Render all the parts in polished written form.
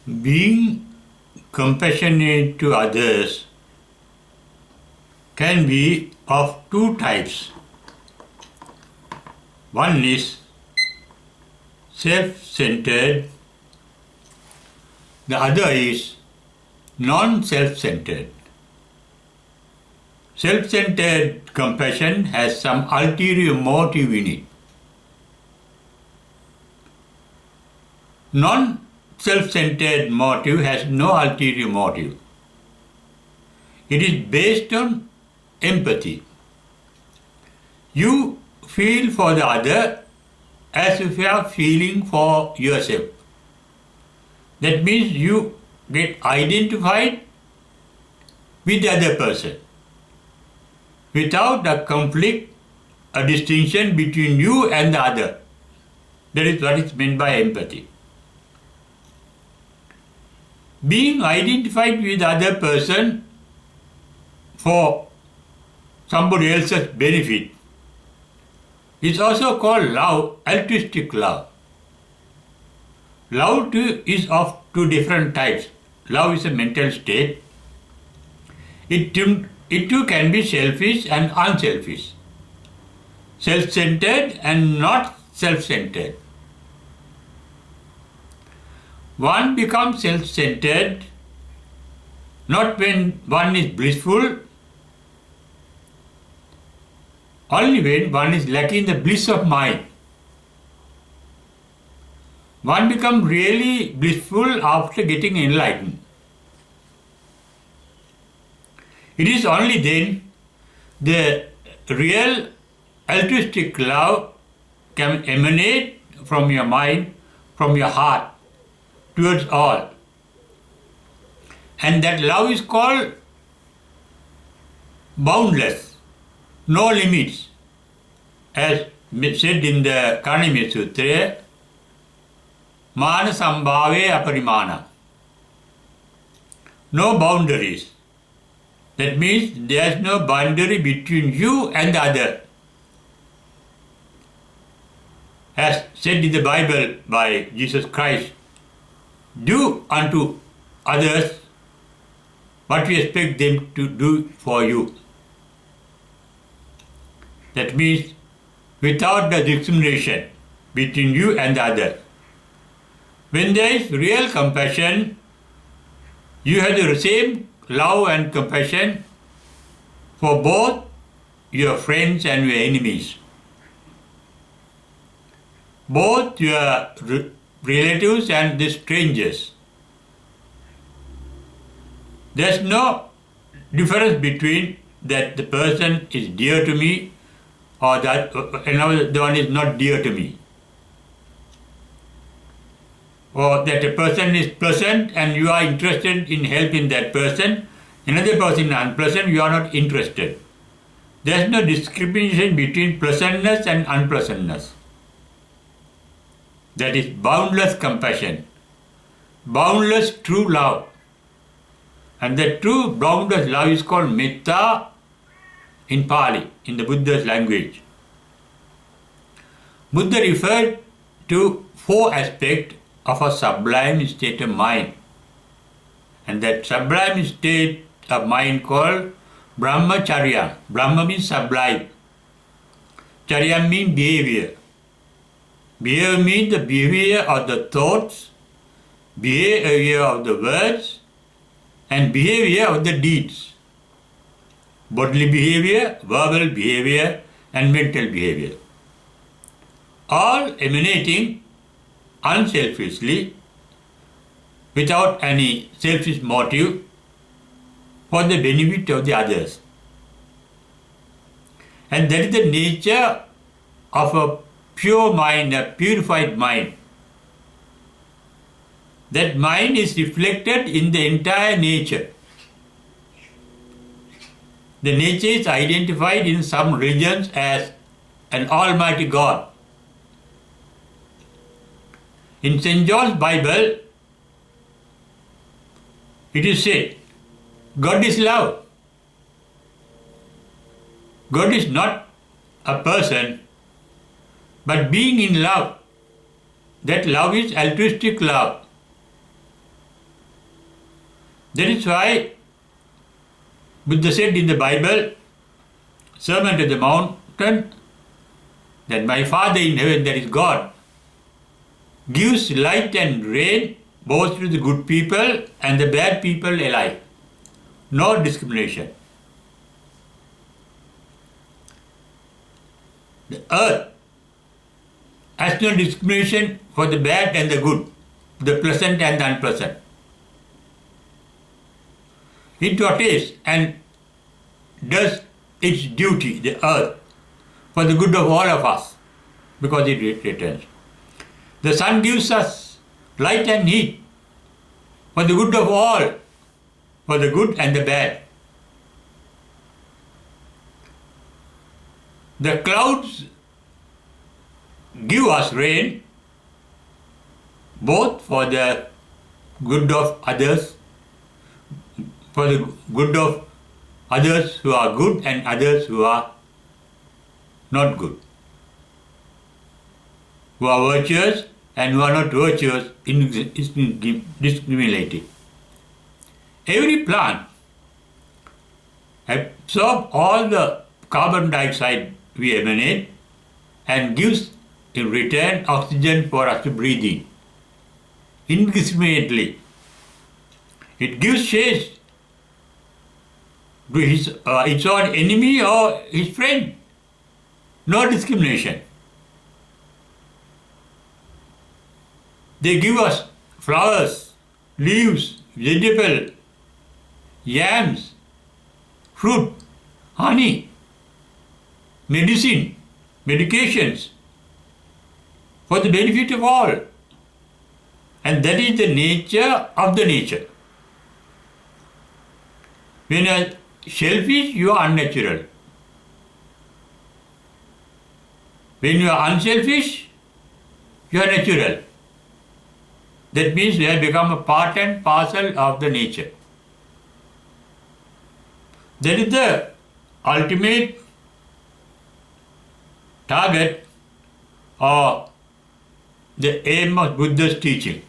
Being compassionate to others can be of two types. One is self-centered, the other is non-self-centered. Self-centered compassion has some ulterior motive in it. Non-self-centered motive has no ulterior motive. It is based on empathy. You feel for the other as if you are feeling for yourself. That means you get identified with the other person without a conflict, a distinction between you and the other. That is what is meant by empathy. Being identified with the other person for somebody else's benefit is also called love, altruistic love. Love too is of two different types. Love is a mental state. It too can be selfish and unselfish, self-centered and not self-centered. One becomes self-centered not when one is blissful, only when one is lacking the bliss of mind. One becomes really blissful after getting enlightened. It is only then the real altruistic love can emanate from your mind, from your heart, towards all. And that love is called boundless, no limits. As said in the Karnimya Sutra, Mana Sambhave Aparimana. No boundaries. That means there is no boundary between you and the other. As said in the Bible by Jesus Christ, do unto others what you expect them to do for you. That means without the discrimination between you and the other. When there is real compassion, you have the same love and compassion for both your friends and your enemies, both your relatives and the strangers. There's no difference between that the person is dear to me or that another one is not dear to me, or that a person is pleasant and you are interested in helping that person, another person is unpleasant, you are not interested. There is no discrimination between pleasantness and unpleasantness. That is boundless compassion, boundless true love. And that true boundless love is called metta in Pali, in the Buddha's language. Buddha referred to four aspects of a sublime state of mind. And that sublime state of mind called brahmacharya. Brahma means sublime. Charya means behavior. Behavior means the behavior of the thoughts, behavior of the words, and behavior of the deeds. Bodily behavior, verbal behavior, and mental behavior. All emanating unselfishly, without any selfish motive, for the benefit of the others. And that is the nature of a pure mind, a purified mind. That mind is reflected in the entire nature. The nature is identified in some religions as an almighty God. In St. John's Bible, it is said, God is love. God is not a person, but being in love. That love is altruistic love. That is why Buddha said in the Bible, Sermon to the Mountain, that my Father in heaven, that is God, gives light and rain both to the good people and the bad people alike. No discrimination. The earth has no discrimination for the bad and the good, the pleasant and the unpleasant. It rotates and does its duty, the earth, for the good of all of us, because it returns. The sun gives us light and heat for the good of all, for the good and the bad. The clouds give us rain, both for the good of others, for the good of others who are good and others who are not good, who are virtuous and who are not virtuous, discriminating. Every plant absorbs all the carbon dioxide we emanate and gives in return oxygen for us to breathe in, indiscriminately. It gives shade to its own enemy or his friend. No discrimination. They give us flowers, leaves, vegetable, yams, fruit, honey, medicine, medications, for the benefit of all. And that is the nature of the nature. When you are selfish, you are unnatural. When you are unselfish, you are natural. That means you have become a part and parcel of the nature. That is the ultimate target or the aim of Buddha's teaching.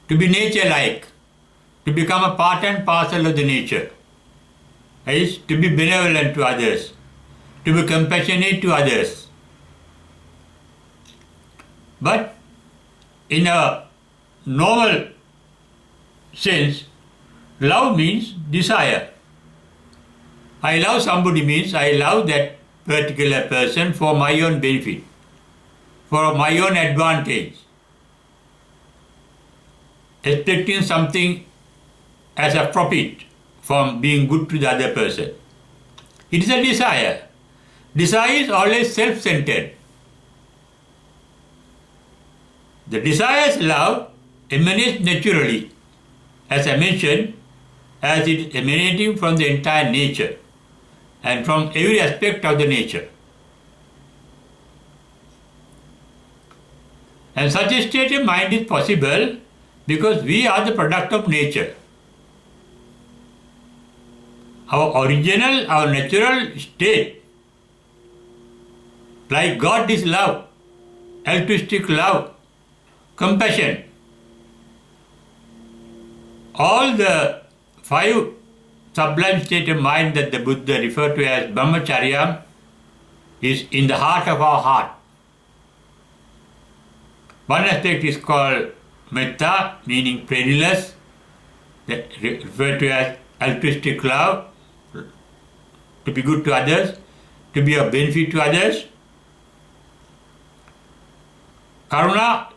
To be nature-like, to become a part and parcel of the nature, is to be benevolent to others, to be compassionate to others. But in a normal sense, love means desire. I love somebody means I love that particular person for my own benefit, for my own advantage, expecting something as a profit from being good to the other person. It is a desire. Desire is always self-centered. The desire's love emanates naturally, as I mentioned, as it is emanating from the entire nature and from every aspect of the nature. And such a state of mind is possible because we are the product of nature. Our original, our natural state, like God is love, altruistic love, compassion. All the 5 sublime states of mind that the Buddha referred to as brahmacharya is in the heart of our heart. One aspect is called metta, meaning desireless, referred to as altruistic love, to be good to others, to be of benefit to others. Karuna,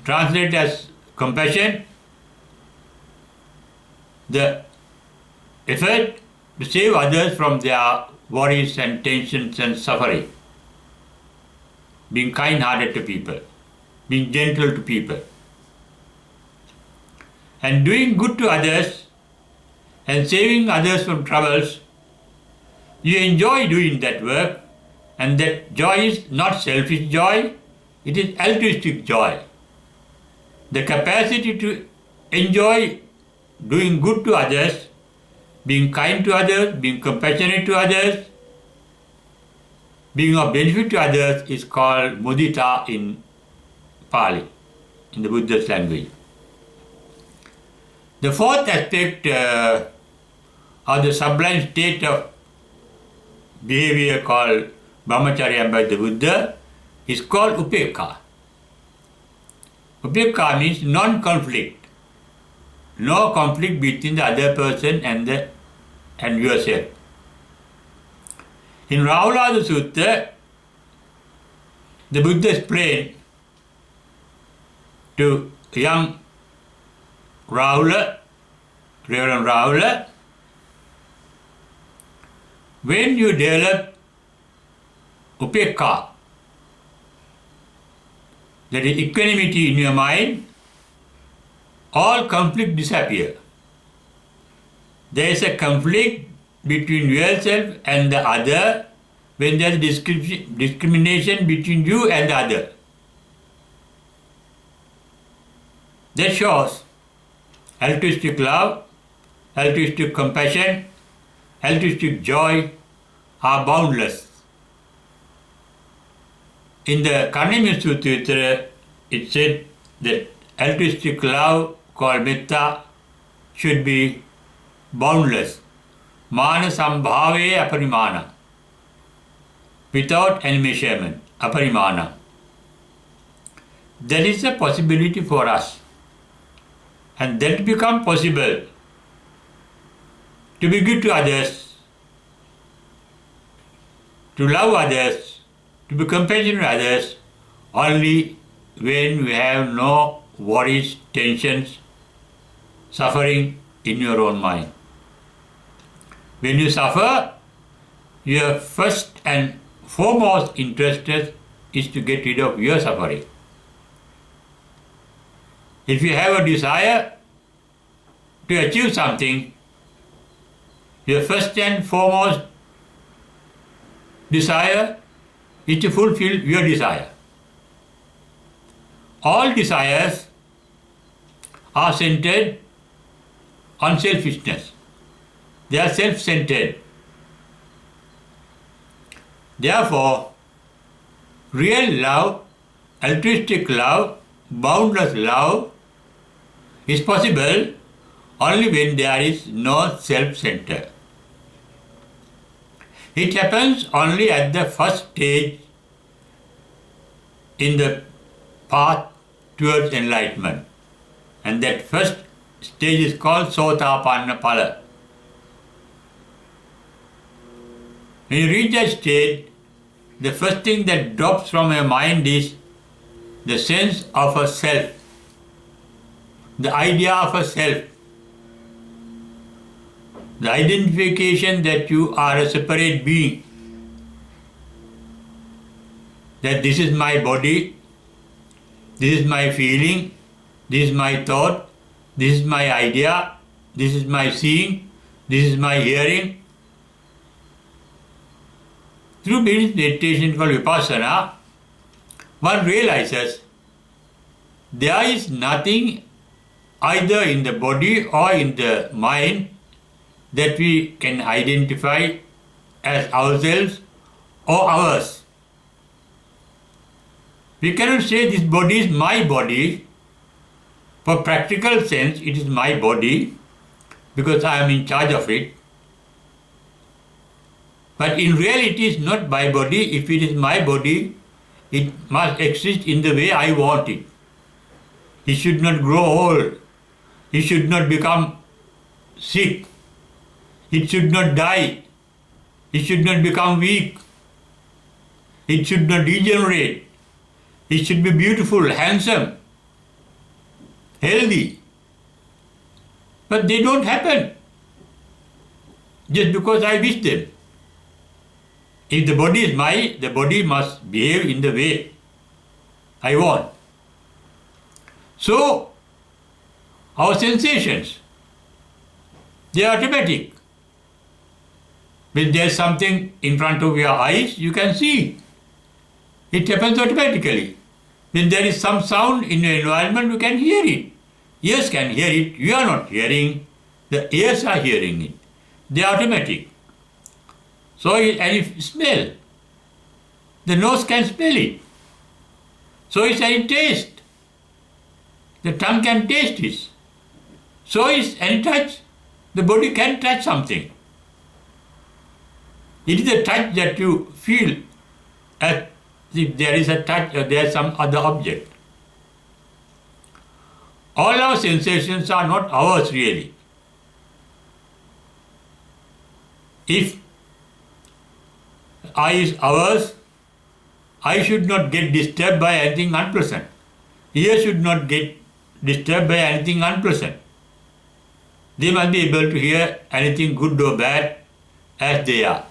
translated as compassion, the effort to save others from their worries and tensions and suffering. Being kind-hearted to people, being gentle to people, and doing good to others and saving others from troubles. You enjoy doing that work, and that joy is not selfish joy, it is altruistic joy. The capacity to enjoy doing good to others, being kind to others, being compassionate to others, being of benefit to others is called mudita in Pali, in the Buddhist language. The fourth aspect of the sublime state of behavior called brahmacharya by the Buddha is called upekkha. Upekkha means non-conflict. No conflict between the other person and yourself. In Rahulada Sutta, the Buddha explained to young Rahula, Reverend Rahula, when you develop upekkha, that is equanimity in your mind, all conflict disappear. There is a conflict between yourself and the other when there is discrimination between you and the other. That shows altruistic love, altruistic compassion, altruistic joy are boundless. In the Karnamya Sutra, it said that altruistic love called metta should be boundless. Mana sambhave aparimana. Without any measurement. Aparimana. There is a possibility for us. And that becomes possible to be good to others, to love others, to be compassionate to others, only when we have no worries, tensions, suffering in your own mind. When you suffer, your first and foremost interest is to get rid of your suffering. If you have a desire to achieve something, your first and foremost desire is to fulfill your desire. All desires are centered on selfishness. They are self-centered. Therefore, real love, altruistic love, boundless love is possible only when there is no self-center. It happens only at the first stage in the path towards enlightenment. And that first stage is called Sotapanna Phala. When you reach that state, the first thing that drops from your mind is the sense of a self, the idea of a self, the identification that you are a separate being, that this is my body, this is my feeling, this is my thought, this is my idea, this is my seeing, this is my hearing. Through meditation called Vipassana, one realizes there is nothing either in the body or in the mind that we can identify as ourselves or ours. We cannot say this body is my body. For practical sense, it is my body because I am in charge of it. But in reality, it is not my body. If it is my body, it must exist in the way I want it. It should not grow old. It should not become sick. It should not die. It should not become weak. It should not degenerate. It should be beautiful, handsome, healthy. But they don't happen just because I wish them. If the body is mine, the body must behave in the way I want. So, our sensations, they are automatic. When there is something in front of your eyes, you can see. It happens automatically. When there is some sound in your environment, you can hear it. Ears can hear it. You are not hearing. The ears are hearing it. They are automatic. So, and if smell, the nose can smell it. So it's any taste. The tongue can taste it. So is any touch. The body can touch something. It is a touch that you feel as if there is a touch or there is some other object. All our sensations are not ours really. If eye is ours, eye should not get disturbed by anything unpleasant. Ear should not get disturbed by anything unpleasant. They must be able to hear anything good or bad as they are.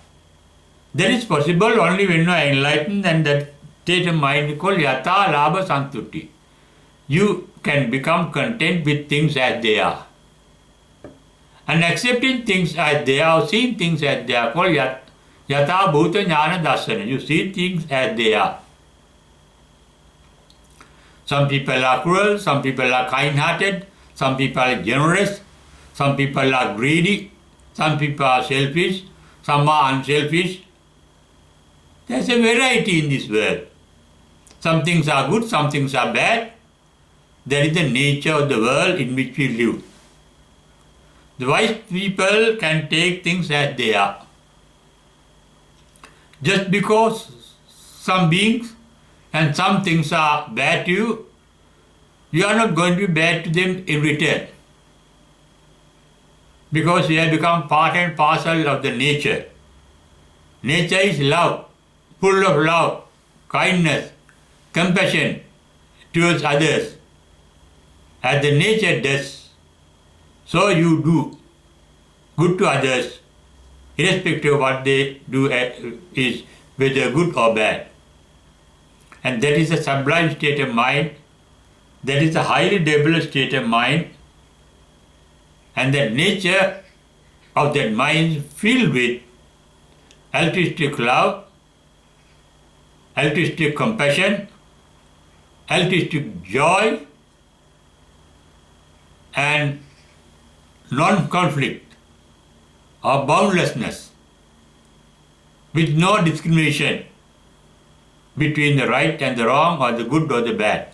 That is possible only when you are enlightened, and that state of mind is called yatha labha santutti. You can become content with things as they are. And accepting things as they are, or seeing things as they are, called yatha bhuta jnana darsana. You see things as they are. Some people are cruel, some people are kind-hearted, some people are generous, some people are greedy, some people are selfish, some are unselfish. There's a variety in this world. Some things are good, some things are bad. That is the nature of the world in which we live. The wise people can take things as they are. Just because some beings and some things are bad to you, you are not going to be bad to them in return. Because you have become part and parcel of the nature. Nature is love, full of love, kindness, compassion towards others. As the nature does, so you do good to others, irrespective of what they do is whether good or bad. And that is a sublime state of mind, that is a highly developed state of mind, and the nature of that mind is filled with altruistic love, altruistic compassion, altruistic joy, and non-conflict or boundlessness, with no discrimination between the right and the wrong, or the good or the bad.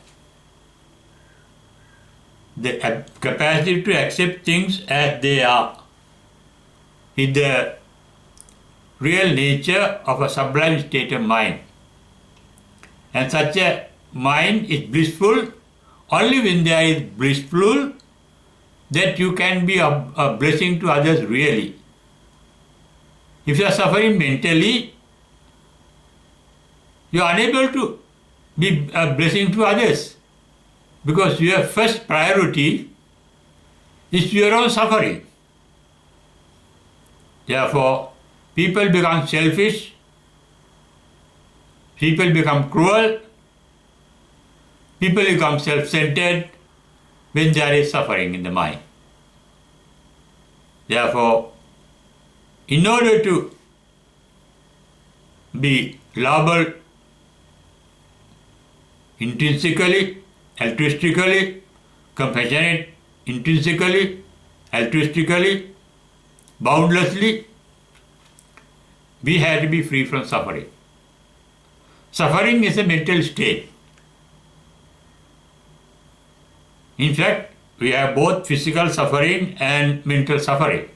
The capacity to accept things as they are is the real nature of a sublime state of mind. And such a mind is blissful only when there is blissful that you can be a blessing to others really. If you are suffering mentally, you are unable to be a blessing to others, because your first priority is your own suffering. Therefore, people become selfish, people become cruel, people become self-centered when there is suffering in the mind. Therefore, in order to be lovable intrinsically, altruistically, compassionate intrinsically, altruistically, boundlessly, we have to be free from suffering. Suffering is a mental state. In fact, we have both physical suffering and mental suffering.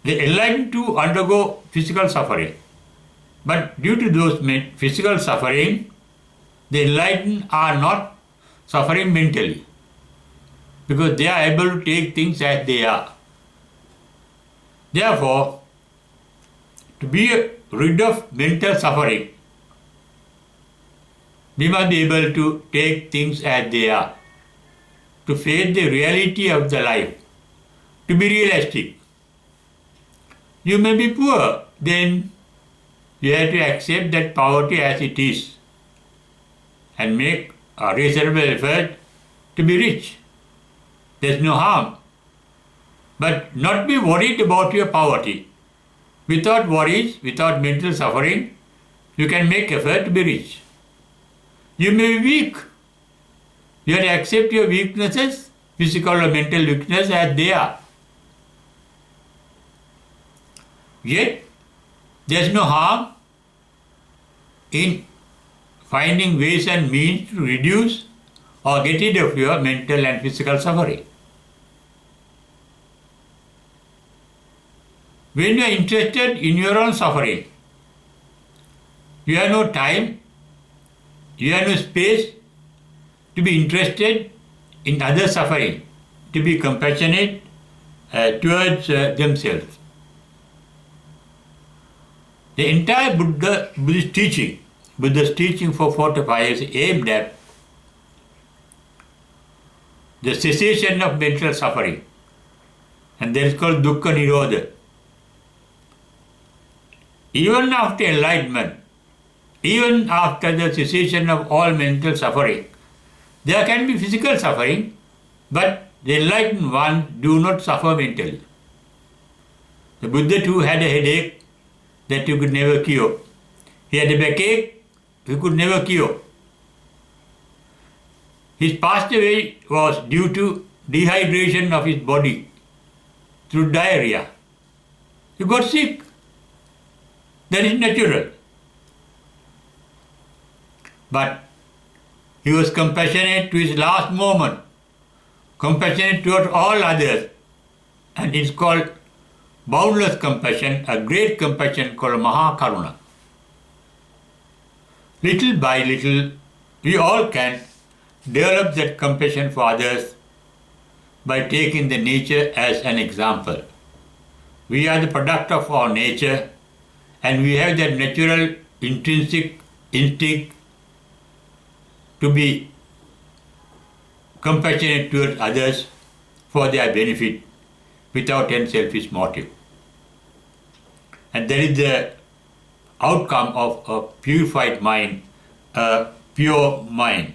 The enlightened too undergo physical suffering, but due to those physical suffering, the enlightened are not suffering mentally, because they are able to take things as they are. Therefore, to be rid of mental suffering, we must be able to take things as they are, to face the reality of the life, to be realistic. You may be poor, then you have to accept that poverty as it is and make a reasonable effort to be rich. There's no harm. But not be worried about your poverty. Without worries, without mental suffering, you can make effort to be rich. You may be weak. You have to accept your weaknesses, physical or mental weakness, as they are. Yet, there is no harm in finding ways and means to reduce or get rid of your mental and physical suffering. When you are interested in your own suffering, you have no time, you have no space to be interested in others' suffering, to be compassionate towards themselves. The entire Buddhist teaching for 45 years aimed at the cessation of mental suffering, and that is called dukkha nirodha. Even after enlightenment, even after the cessation of all mental suffering, there can be physical suffering, but the enlightened ones do not suffer mentally. The Buddha too had a headache that he could never cure. He had a backache he could never cure. His passed away was due to dehydration of his body through diarrhea. He got sick. That is natural. But he was compassionate to his last moment, compassionate towards all others, and it's called boundless compassion, a great compassion called Mahakaruna. Little by little, we all can develop that compassion for others by taking the nature as an example. We are the product of our nature, and we have that natural intrinsic instinct to be compassionate towards others for their benefit without any selfish motive. And that is the outcome of a purified mind, a pure mind.